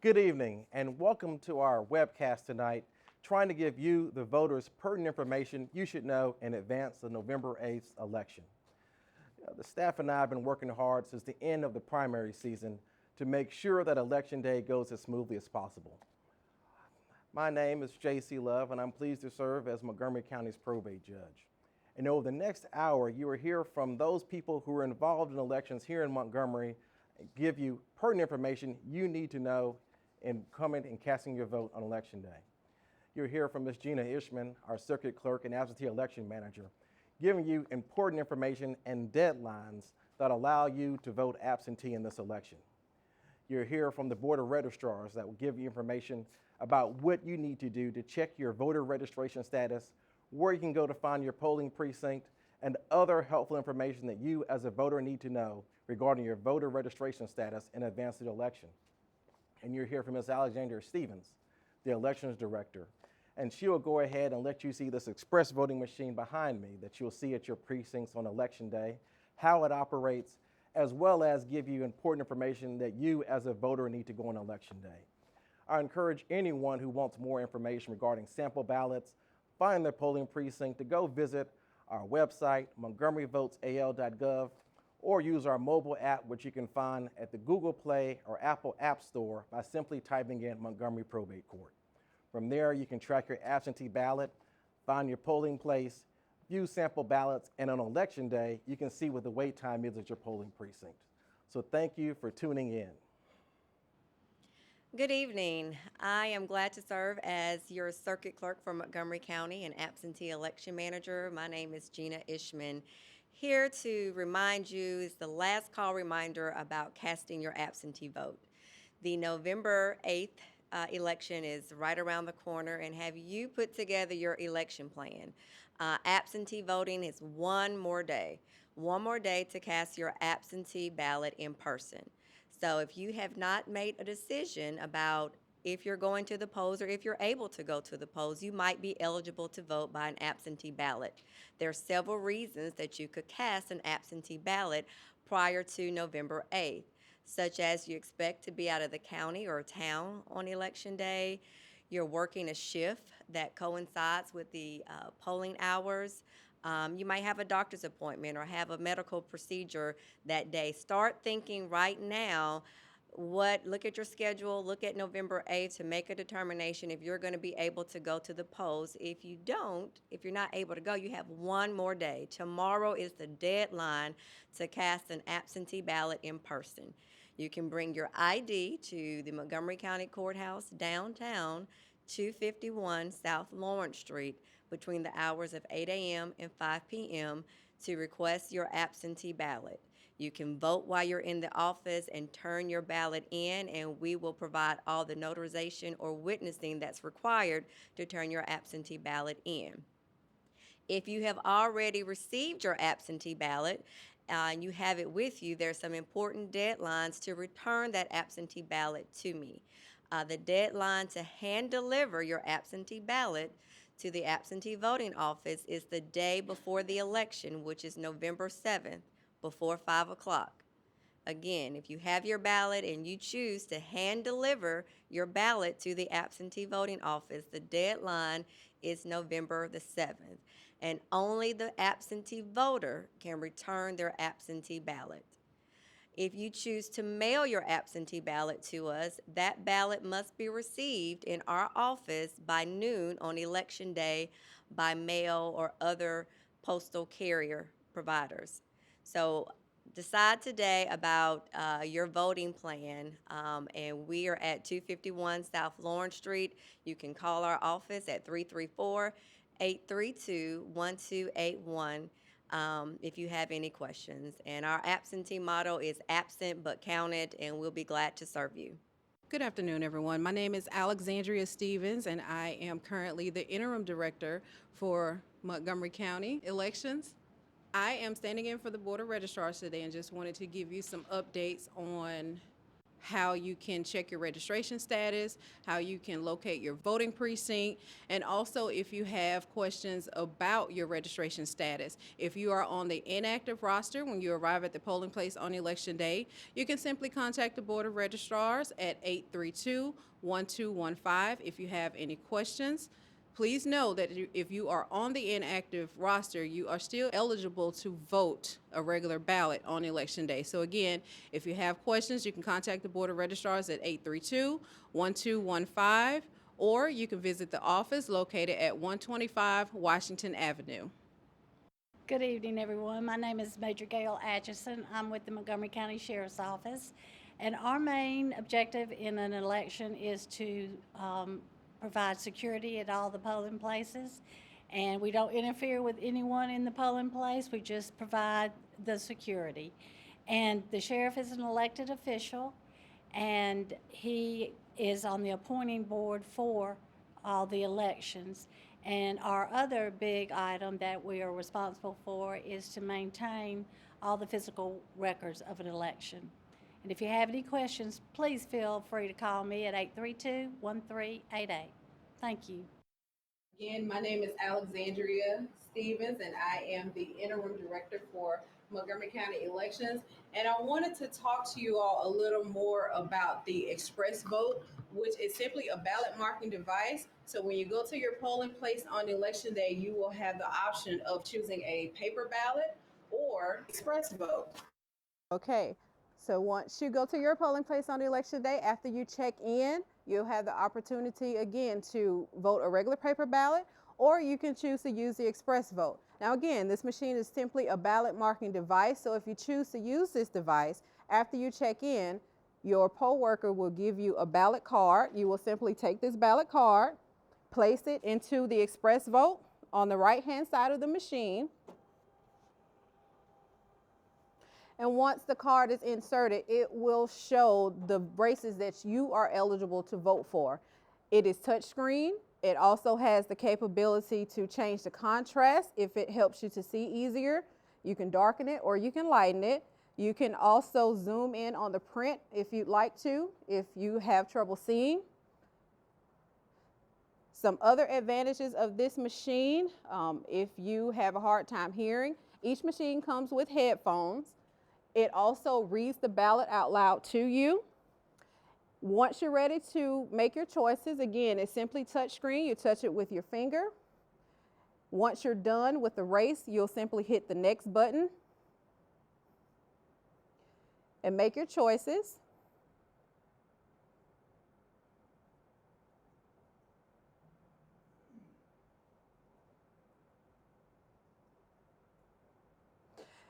Good evening and welcome to our webcast tonight, trying to give you, the voters, pertinent information you should know in advance of November 8th election. The staff and I have been working hard since the end of the primary season to make sure that Election Day goes as smoothly as possible. My name is J.C. Love and I'm pleased to serve as Montgomery County's probate judge. And over the next hour, you will hear from those people who are involved in elections here in Montgomery and give you pertinent information you need to know in coming and casting your vote on Election Day. You'll hear from Ms. Gina Ishman, our circuit clerk and absentee election manager, giving you important information and deadlines that allow you to vote absentee in this election. You'll hear from the Board of Registrars that will give you information about what you need to do to check your voter registration status, where you can go to find your polling precinct, and other helpful information that you as a voter need to know regarding your voter registration status in advance of the election. And you'll hear from Ms. Alexandria Stevens, the elections director, and she will go ahead and let you see this express voting machine behind me that you'll see at your precincts on Election Day, how it operates, as well as give you important information that you as a voter need to go on Election Day. I encourage anyone who wants more information regarding sample ballots, find their polling precinct, to go visit our website, montgomeryvotesal.gov, or use our mobile app, which you can find at the Google Play or Apple App Store by simply typing in Montgomery Probate Court. From there, you can track your absentee ballot, find your polling place, view sample ballots, and on Election Day, you can see what the wait time is at your polling precinct. So thank you for tuning in. Good evening. I am glad to serve as your circuit clerk for Montgomery County and absentee election manager. My name is Gina Ishman. Here to remind you is the last call reminder about casting your absentee vote. The November 8th election is right around the corner, and have you put together your election plan? Absentee voting is one more day to cast your absentee ballot in person. So if you have not made a decision about if you're going to the polls or if you're able to go to the polls, you might be eligible to vote by an absentee ballot. There are several reasons that you could cast an absentee ballot prior to November 8th, such as you expect to be out of the county or town on Election Day, you're working a shift that coincides with the polling hours, you might have a doctor's appointment or have a medical procedure that day. Start thinking right now. Look at your schedule, look at November 8th to make a determination if you're going to be able to go to the polls. If you're not able to go, you have one more day. Tomorrow is the deadline to cast an absentee ballot in person. You can bring your ID to the Montgomery County Courthouse downtown, 251 South Lawrence Street, between the hours of 8 a.m. and 5 p.m. to request your absentee ballot. You can vote while you're in the office and turn your ballot in, and we will provide all the notarization or witnessing that's required to turn your absentee ballot in. If you have already received your absentee ballot and you have it with you, there's some important deadlines to return that absentee ballot to me. The deadline to hand deliver your absentee ballot to the absentee voting office is the day before the election, which is November 7th, before 5 o'clock. Again, if you have your ballot and you choose to hand deliver your ballot to the absentee voting office, the deadline is November the 7th, and only the absentee voter can return their absentee ballot. If you choose to mail your absentee ballot to us, that ballot must be received in our office by noon on Election Day by mail or other postal carrier providers. So decide today about your voting plan, and we are at 251 South Lawrence Street. You can call our office at 334-832-1281 if you have any questions. And our absentee motto is absent but counted, and we'll be glad to serve you. Good afternoon, everyone. My name is Alexandria Stevens, and I am currently the interim director for Montgomery County Elections. I am standing in for the Board of Registrars today and just wanted to give you some updates on how you can check your registration status, how you can locate your voting precinct, and also if you have questions about your registration status. If you are on the inactive roster when you arrive at the polling place on election day, you can simply contact the Board of Registrars at 832-1215 if you have any questions. Please know that if you are on the inactive roster, you are still eligible to vote a regular ballot on election day. So again, if you have questions, you can contact the Board of Registrars at 832-1215, or you can visit the office located at 125 Washington Avenue. Good evening, everyone. My name is Major Gail Atchison. I'm with the Montgomery County Sheriff's Office. And our main objective in an election is to provide security at all the polling places. And we don't interfere with anyone in the polling place. We just provide the security. And the sheriff is an elected official, and he is on the appointing board for all the elections. And our other big item that we are responsible for is to maintain all the physical records of an election. And if you have any questions, please feel free to call me at 832-1388. Thank you. Again, my name is Alexandria Stevens, and I am the interim director for Montgomery County Elections. And I wanted to talk to you all a little more about the express vote, which is simply a ballot marking device. So when you go to your polling place on election day, you will have the option of choosing a paper ballot or express vote. Okay, so once you go to your polling place on election day, after you check in, you'll have the opportunity again to vote a regular paper ballot, or you can choose to use the express vote. Now again, this machine is simply a ballot marking device, so if you choose to use this device, after you check in, your poll worker will give you a ballot card. You will simply take this ballot card, place it into the express vote on the right-hand side of the machine. And once the card is inserted, it will show the races that you are eligible to vote for. It is touchscreen. It also has the capability to change the contrast if it helps you to see easier. You can darken it or you can lighten it. You can also zoom in on the print if you'd like to, if you have trouble seeing. Some other advantages of this machine, if you have a hard time hearing, each machine comes with headphones. It also reads the ballot out loud to you. Once you're ready to make your choices, again, it's simply touchscreen. You touch it with your finger. Once you're done with the race, you'll simply hit the next button and make your choices.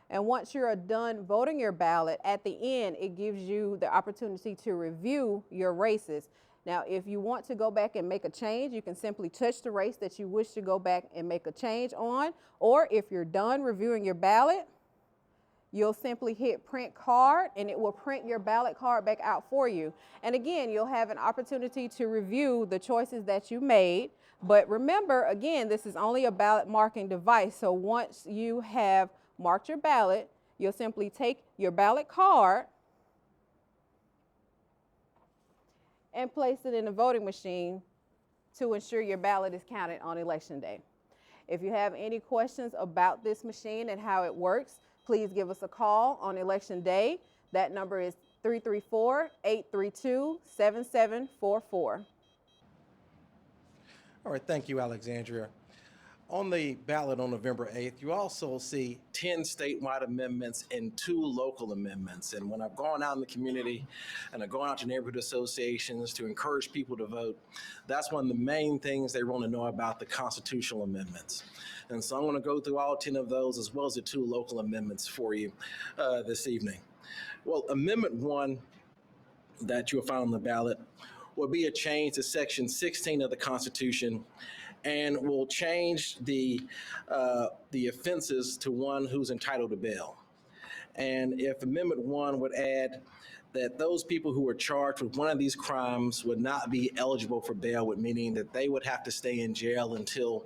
And once you're done voting your ballot, at the end, it gives you the opportunity to review your races. Now, if you want to go back and make a change, you can simply touch the race that you wish to go back and make a change on. Or if you're done reviewing your ballot, you'll simply hit print card and it will print your ballot card back out for you. And again, you'll have an opportunity to review the choices that you made. But remember, again, this is only a ballot marking device. So once you have marked your ballot, you'll simply take your ballot card and place it in the voting machine to ensure your ballot is counted on election day. If you have any questions about this machine and how it works, please give us a call on election day. That number is 334-832-7744. All right, thank you, Alexandria. On the ballot on November 8th, you also see 10 statewide amendments and 2 local amendments. And when I've gone out in the community and I've gone out to neighborhood associations to encourage people to vote, that's one of the main things they want to know about the constitutional amendments. And so I'm going to go through all 10 of those as well as the 2 local amendments for you this evening. Well, Amendment 1 that you'll find on the ballot will be a change to Section 16 of the Constitution, and will change the offenses to one who's entitled to bail. And if Amendment 1 would add that those people who were charged with one of these crimes would not be eligible for bail, meaning that they would have to stay in jail until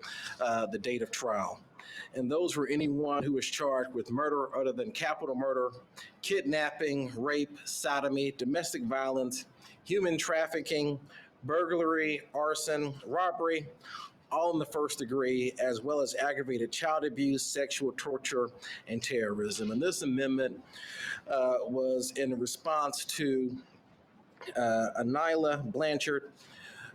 the date of trial. And those were anyone who was charged with murder other than capital murder, kidnapping, rape, sodomy, domestic violence, human trafficking, burglary, arson, robbery, all in the first degree, as well as aggravated child abuse, sexual torture, and terrorism. And this amendment was in response to Anila Blanchard,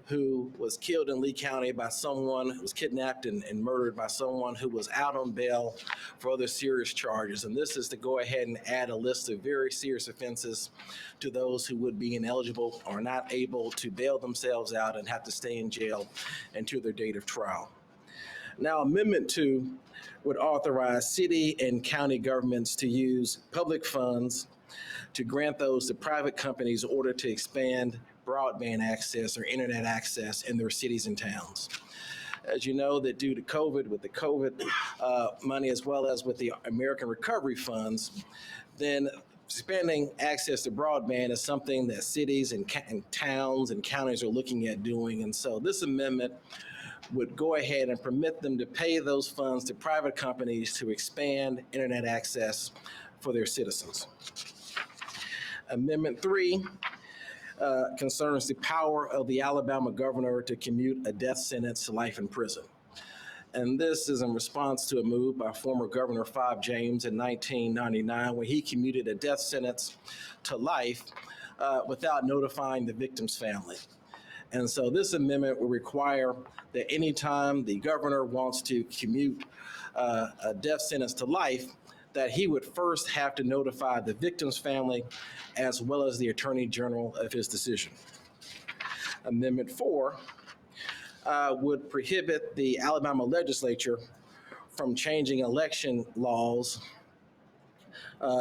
who was killed in Lee County by someone who was kidnapped and murdered by someone who was out on bail for other serious charges. And this is to go ahead and add a list of very serious offenses to those who would be ineligible or not able to bail themselves out and have to stay in jail until their date of trial. Now, Amendment 2 would authorize city and county governments to use public funds to grant those to private companies in order to expand broadband access or internet access in their cities and towns. As you know, that due to COVID, with the COVID money as well as with the American Recovery Funds, then expanding access to broadband is something that cities and towns and counties are looking at doing. And so this amendment would go ahead and permit them to pay those funds to private companies to expand internet access for their citizens. Amendment 3 concerns the power of the Alabama governor to commute a death sentence to life in prison. And this is in response to a move by former Governor Fob James in 1999 when he commuted a death sentence to life without notifying the victim's family. And so this amendment will require that anytime the governor wants to commute a death sentence to life, that he would first have to notify the victim's family as well as the Attorney General of his decision. Amendment 4 would prohibit the Alabama legislature from changing election laws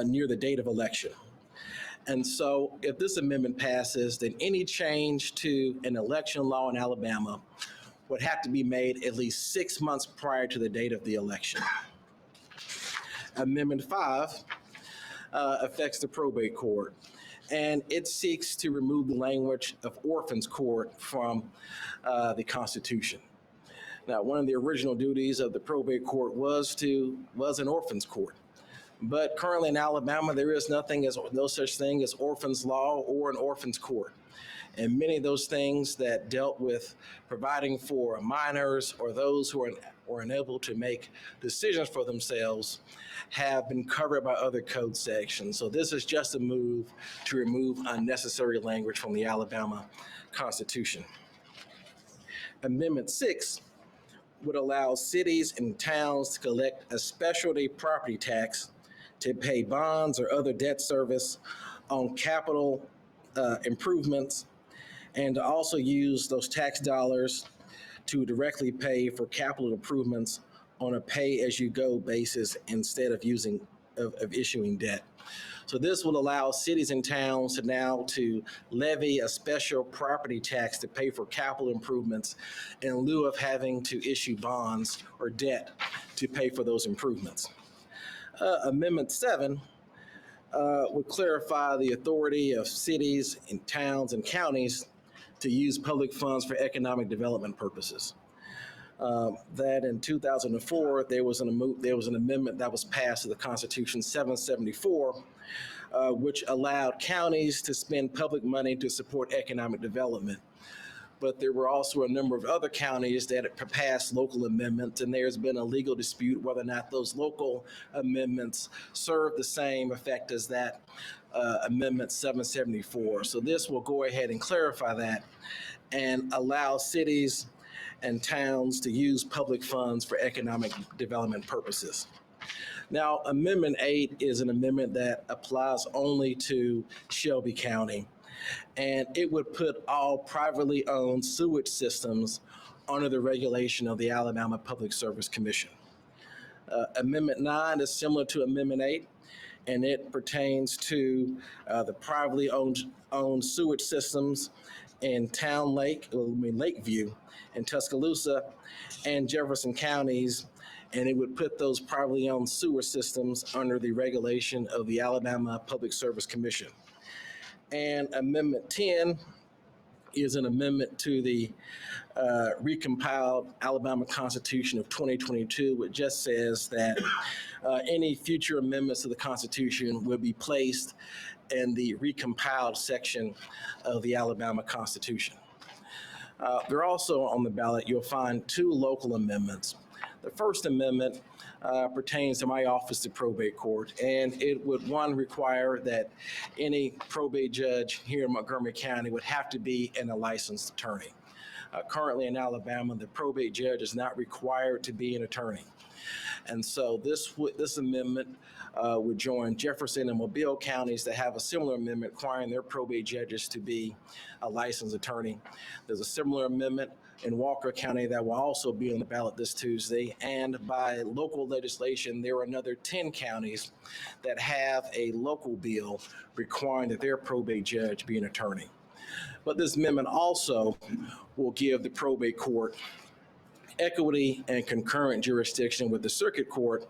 near the date of election. And so if this amendment passes, then any change to an election law in Alabama would have to be made at least 6 months prior to the date of the election. Amendment 5 affects the probate court, and it seeks to remove the language of orphans court from the Constitution. Now, one of the original duties of the probate court was an orphans court. But currently in Alabama, there is no such thing as orphans law or an orphans court. And many of those things that dealt with providing for minors or those who are unable to make decisions for themselves have been covered by other code sections. So this is just a move to remove unnecessary language from the Alabama Constitution. Amendment 6 would allow cities and towns to collect a specialty property tax to pay bonds or other debt service on capital improvements, and to also use those tax dollars to directly pay for capital improvements on a pay-as-you-go basis instead of issuing debt. So this will allow cities and towns to now to levy a special property tax to pay for capital improvements in lieu of having to issue bonds or debt to pay for those improvements. Amendment 7 would clarify the authority of cities and towns and counties to use public funds for economic development purposes. That in 2004, there was an amendment that was passed to the Constitution 774, which allowed counties to spend public money to support economic development. But there were also a number of other counties that passed local amendments, and there's been a legal dispute whether or not those local amendments serve the same effect as that Amendment 774. So this will go ahead and clarify that and allow cities and towns to use public funds for economic development purposes. Now, Amendment 8 is an amendment that applies only to Shelby County, and it would put all privately owned sewage systems under the regulation of the Alabama Public Service Commission. Amendment 9 is similar to Amendment 8, and it pertains to the privately owned sewage systems in Lakeview, in Tuscaloosa, and Jefferson counties, and it would put those privately owned sewer systems under the regulation of the Alabama Public Service Commission. And Amendment 10 is an amendment to the recompiled Alabama Constitution of 2022, which just says that any future amendments to the Constitution will be placed in the recompiled section of the Alabama Constitution. They're also on the ballot, you'll find two local amendments. The First Amendment pertains to my office, the probate court, and it would, one, require that any probate judge here in Montgomery County would have to be a licensed attorney. Currently in Alabama, the probate judge is not required to be an attorney. And so this amendment would join Jefferson and Mobile counties that have a similar amendment requiring their probate judges to be a licensed attorney. There's a similar amendment in Walker County that will also be on the ballot this Tuesday. And by local legislation, there are another 10 counties that have a local bill requiring that their probate judge be an attorney. But this amendment also will give the probate court equity and concurrent jurisdiction with the circuit court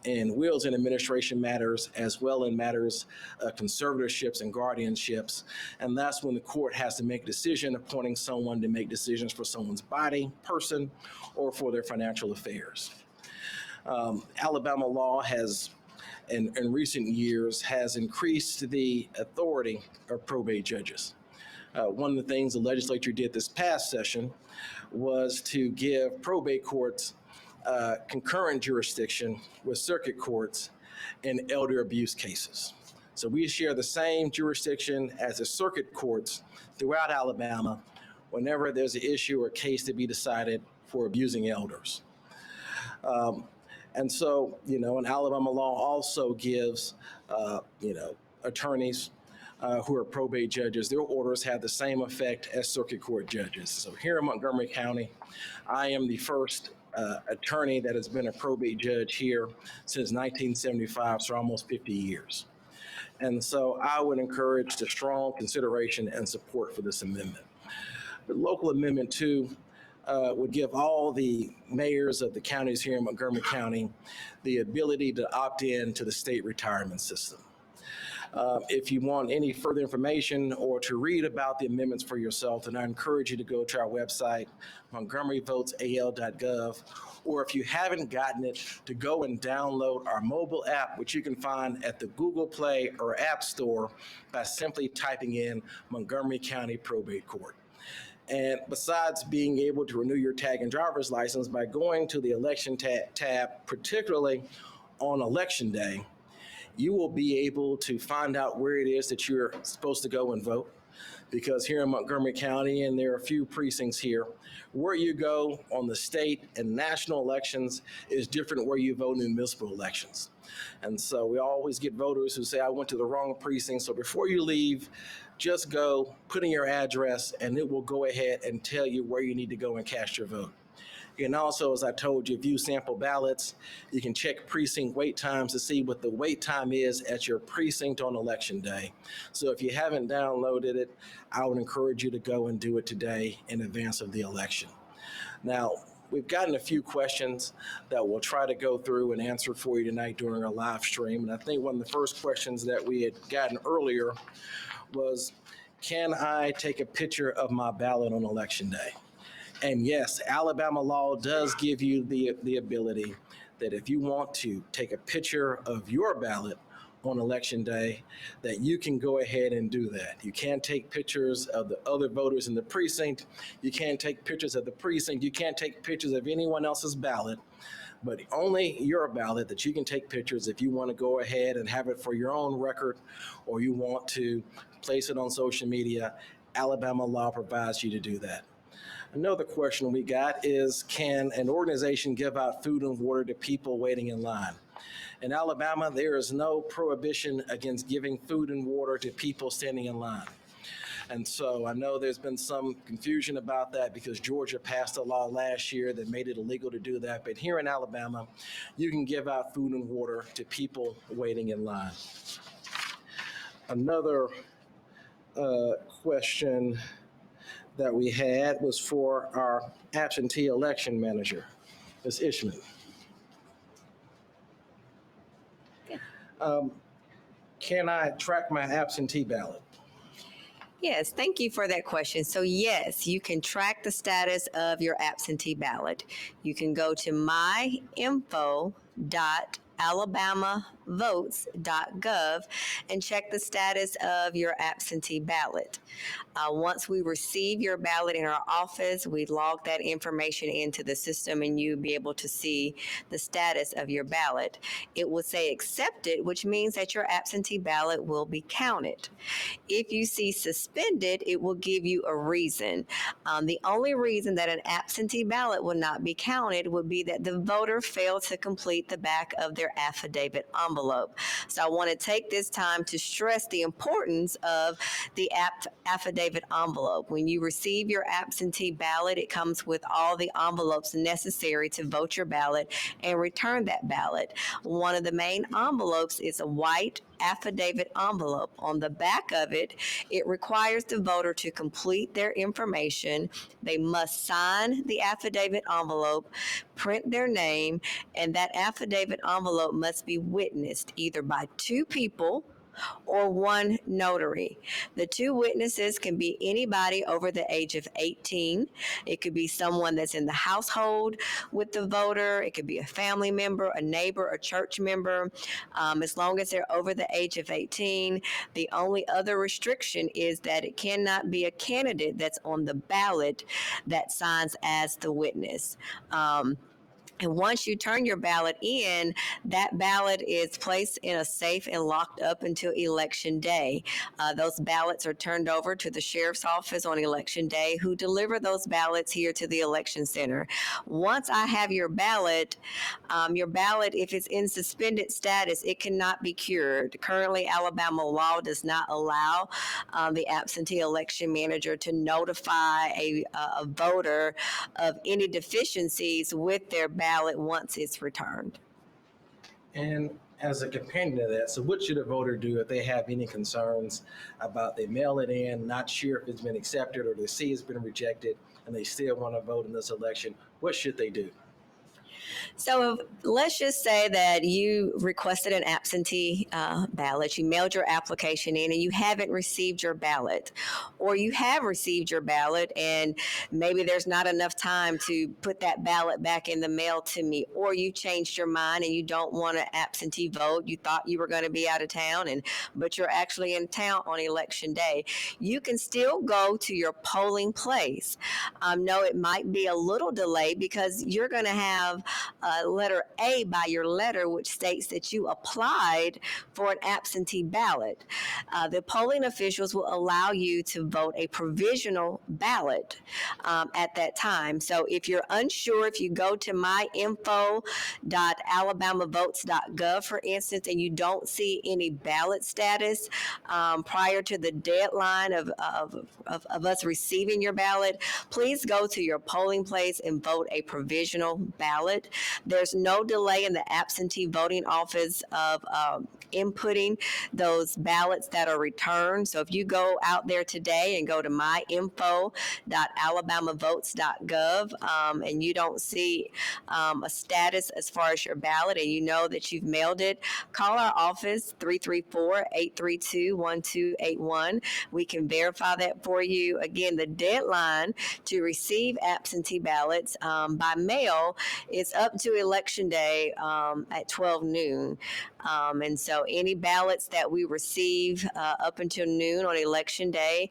in wills and administration matters, as well in matters of conservatorships and guardianships. And that's when the court has to make a decision appointing someone to make decisions for someone's body, person, or for their financial affairs. Alabama law has, in recent years, has increased the authority of probate judges. One of the things the legislature did this past session was to give probate courts concurrent jurisdiction with circuit courts in elder abuse cases. So we share the same jurisdiction as the circuit courts throughout Alabama whenever there's an issue or case to be decided for abusing elders. And so, and Alabama law also gives, attorneys who are probate judges, their orders have the same effect as circuit court judges. So here in Montgomery County, I am the first attorney that has been a probate judge here since 1975, so almost 50 years. And so I would encourage the strong consideration and support for this amendment. The local amendment 2 would give all the mayors of the counties here in Montgomery County the ability to opt in to the state retirement system. If you want any further information or to read about the amendments for yourself, then I encourage you to go to our website, montgomeryvotesal.gov, or if you haven't gotten it, to go and download our mobile app, which you can find at the Google Play or App Store by simply typing in Montgomery County Probate Court. And besides being able to renew your tag and driver's license by going to the election tab, particularly on election day, you will be able to find out where it is that you're supposed to go and vote. Because here in Montgomery County, and there are a few precincts here, where you go on the state and national elections is different where you vote in municipal elections. And so we always get voters who say, I went to the wrong precinct. So before you leave, just go, put in your address, and it will go ahead and tell you where you need to go and cast your vote. You can also, as I told you, view sample ballots. You can check precinct wait times to see what the wait time is at your precinct on election day. So if you haven't downloaded it, I would encourage you to go and do it today in advance of the election. Now, we've gotten a few questions that we'll try to go through and answer for you tonight during our live stream. And I think one of the first questions that we had gotten earlier was, can I take a picture of my ballot on election day? And yes, Alabama law does give you the ability that if you want to take a picture of your ballot on election day, that you can go ahead and do that. You can't take pictures of the other voters in the precinct. You can't take pictures of the precinct. You can't take pictures of anyone else's ballot, but only your ballot that you can take pictures if you want to go ahead and have it for your own record, or you want to place it on social media. Alabama law provides you to do that. Another question we got is, can an organization give out food and water to people waiting in line? In Alabama, there is no prohibition against giving food and water to people standing in line. And so I know there's been some confusion about that because Georgia passed a law last year that made it illegal to do that. But here in Alabama, you can give out food and water to people waiting in line. Another question that we had was for our absentee election manager, Ms. Ishman. Can I track my absentee ballot? Yes, thank you for that question. So, yes, you can track the status of your absentee ballot. You can go to myinfo.alabamavotes.gov and check the status of your absentee ballot. Once we receive your ballot in our office, we log that information into the system and you'll be able to see the status of your ballot. It will say accepted, which means that your absentee ballot will be counted. If you see suspended, it will give you a reason. The only reason that an absentee ballot will not be counted would be that the voter failed to complete the back of their affidavit envelope. So I want to take this time to stress the importance of the affidavit envelope. When you receive your absentee ballot, it comes with all the envelopes necessary to vote your ballot and return that ballot. One of the main envelopes is a white affidavit envelope. On the back of it, it requires the voter to complete their information. They must sign the affidavit envelope, print their name, and that affidavit envelope must be witnessed either by two people or one notary. The two witnesses can be anybody over the age of 18. It could be someone that's in the household with the voter. It could be a family member, a neighbor, a church member. As long as they're over the age of 18, the only other restriction is that it cannot be a candidate that's on the ballot that signs as the witness. And once you turn your ballot in, that ballot is placed in a safe and locked up until election day. Those ballots are turned over to the sheriff's office on election day, who deliver those ballots here to the election center. Once I have your ballot, if it's in suspended status, it cannot be cured. Currently, Alabama law does not allow the absentee election manager to notify a voter of any deficiencies with their ballot once it's returned. And as a companion to that, so what should a voter do if they have any concerns about they mail it in, not sure if it's been accepted or they see it's been rejected, and they still want to vote in this election? What should they do? So let's just say that you requested an absentee ballot, you mailed your application in, and you haven't received your ballot, or you have received your ballot and maybe there's not enough time to put that ballot back in the mail to me, or you changed your mind and you don't want an absentee vote. You thought you were going to be out of town, but you're actually in town on election day. You can still go to your polling place. No, it might be a little delayed because you're going to have letter A by your letter, which states that you applied for an absentee ballot. The polling officials will allow you to vote a provisional ballot at that time. So if you're unsure, if you go to myinfo.alabamavotes.gov, for instance, and you don't see any ballot status prior to the deadline of us receiving your ballot, please go to your polling place and vote a provisional ballot. There's no delay in the absentee voting office of inputting those ballots that are returned. So if you go out there today and go to myinfo.alabamavotes.gov and you don't see a status as far as your ballot and you know that you've mailed it, call our office 334-832-1281. We can verify that for you. Again, the deadline to receive absentee ballots by mail is up to election day at 12 noon. And so any ballots that we receive up until noon on election day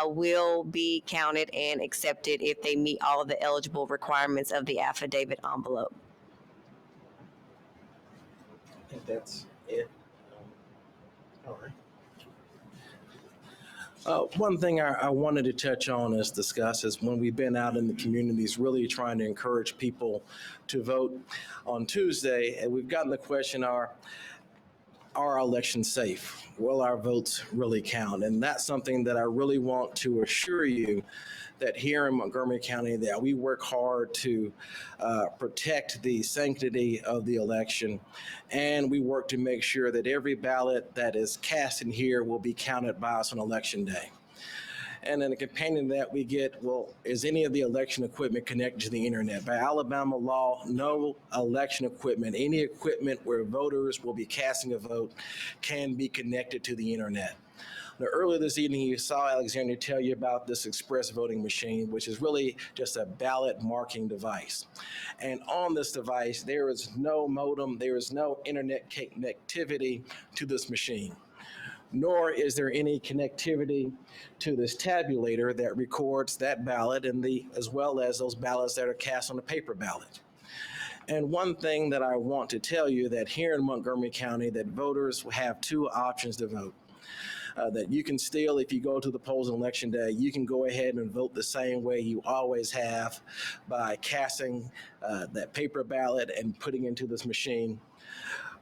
will be counted and accepted if they meet all of the eligible requirements of the affidavit envelope. I think that's it. All right. One thing I wanted to touch on is discuss is when we've been out in the communities really trying to encourage people to vote on Tuesday, and we've gotten the question, are our elections safe? Will our votes really count? And that's something that I really want to assure you that here in Montgomery County that we work hard to protect the sanctity of the election, and we work to make sure that every ballot that is cast in here will be counted by us on election day. And then a companion to that we get, well, is any of the election equipment connected to the internet? By Alabama law, no election equipment, any equipment where voters will be casting a vote can be connected to the internet. Now, earlier this evening, you saw Alexander tell you about this express voting machine, which is really just a ballot marking device. And on this device, there is no modem, there is no internet connectivity to this machine, nor is there any connectivity to this tabulator that records that ballot and as well as those ballots that are cast on the paper ballot. And one thing that I want to tell you that here in Montgomery County, that voters have two options to vote. That you can still, if you go to the polls on election day, you can go ahead and vote the same way you always have by casting that paper ballot and putting into this machine.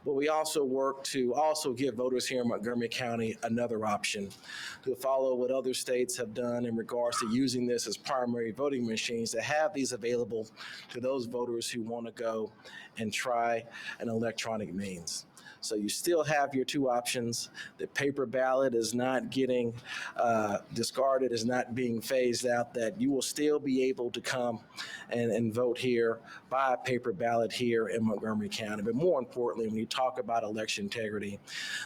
But we also work to also give voters here in Montgomery County another option to follow what other states have done in regards to using this as primary voting machines, to have these available to those voters who want to go and try an electronic means. So you still have your two options. The paper ballot is not getting discarded, is not being phased out, that you will still be able to come and vote here by paper ballot here in Montgomery County. But more importantly, when you talk about election integrity,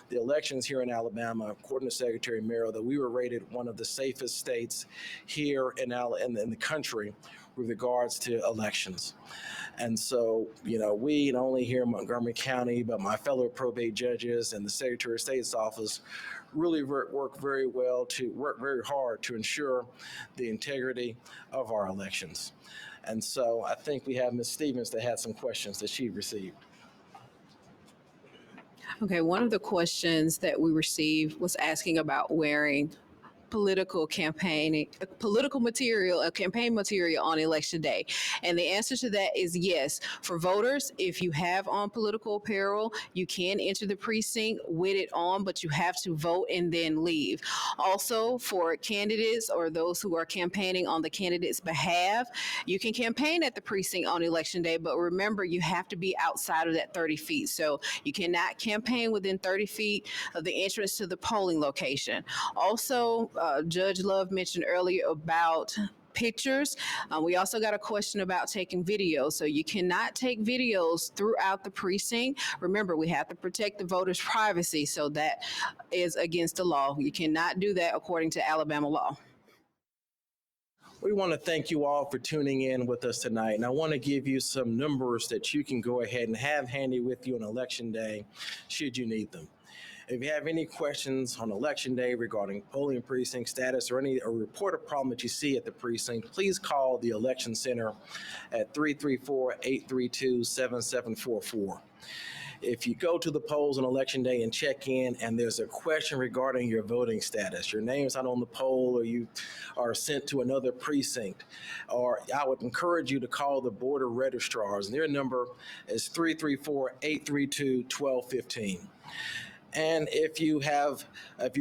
the elections here in Alabama, according to Secretary Merrill, that we were rated one of the safest states here in the country with regards to elections. And so, we not only here in Montgomery County, but my fellow probate judges and the Secretary of State's office really work very hard to ensure the integrity of our elections. And so I think we have Ms. Stevens that had some questions that she received. Okay, one of the questions that we received was asking about wearing campaign material on election day. And the answer to that is yes. For voters, if you have on political apparel, you can enter the precinct with it on, but you have to vote and then leave. Also, for candidates or those who are campaigning on the candidate's behalf, you can campaign at the precinct on election day, but remember, you have to be outside of that 30 feet. So you cannot campaign within 30 feet of the entrance to the polling location. Also, Judge Love mentioned earlier about pictures. We also got a question about taking videos. So you cannot take videos throughout the precinct. Remember, we have to protect the voters' privacy. So that is against the law. You cannot do that according to Alabama law. We want to thank you all for tuning in with us tonight. And I want to give you some numbers that you can go ahead and have handy with you on election day, should you need them. If you have any questions on election day regarding polling precinct status or report a problem that you see at the precinct, please call the Election Center at 334-832-7744. If you go to the polls on election day and check in and there's a question regarding your voting status, your name's not on the poll or you are sent to another precinct, or I would encourage you to call the Board of Registrars, and their number is 334-832-1215. And if you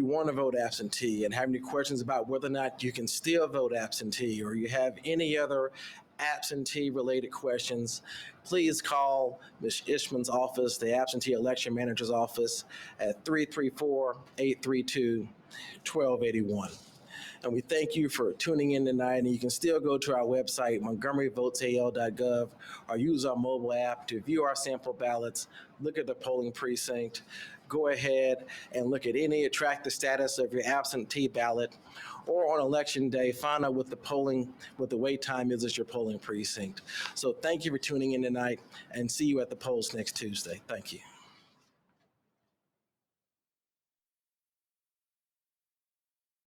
want to vote absentee and have any questions about whether or not you can still vote absentee, or you have any other absentee related questions, please call Ms. Ishman's office, the absentee election manager's office, at 334-832-1281. And we thank you for tuning in tonight. And you can still go to our website, montgomeryvotesal.gov, or use our mobile app to view our sample ballots, look at the polling precinct, go ahead and look at track the status of your absentee ballot, or on election day, find out what the wait time is at your polling precinct. So thank you for tuning in tonight, and see you at the polls next Tuesday. Thank you.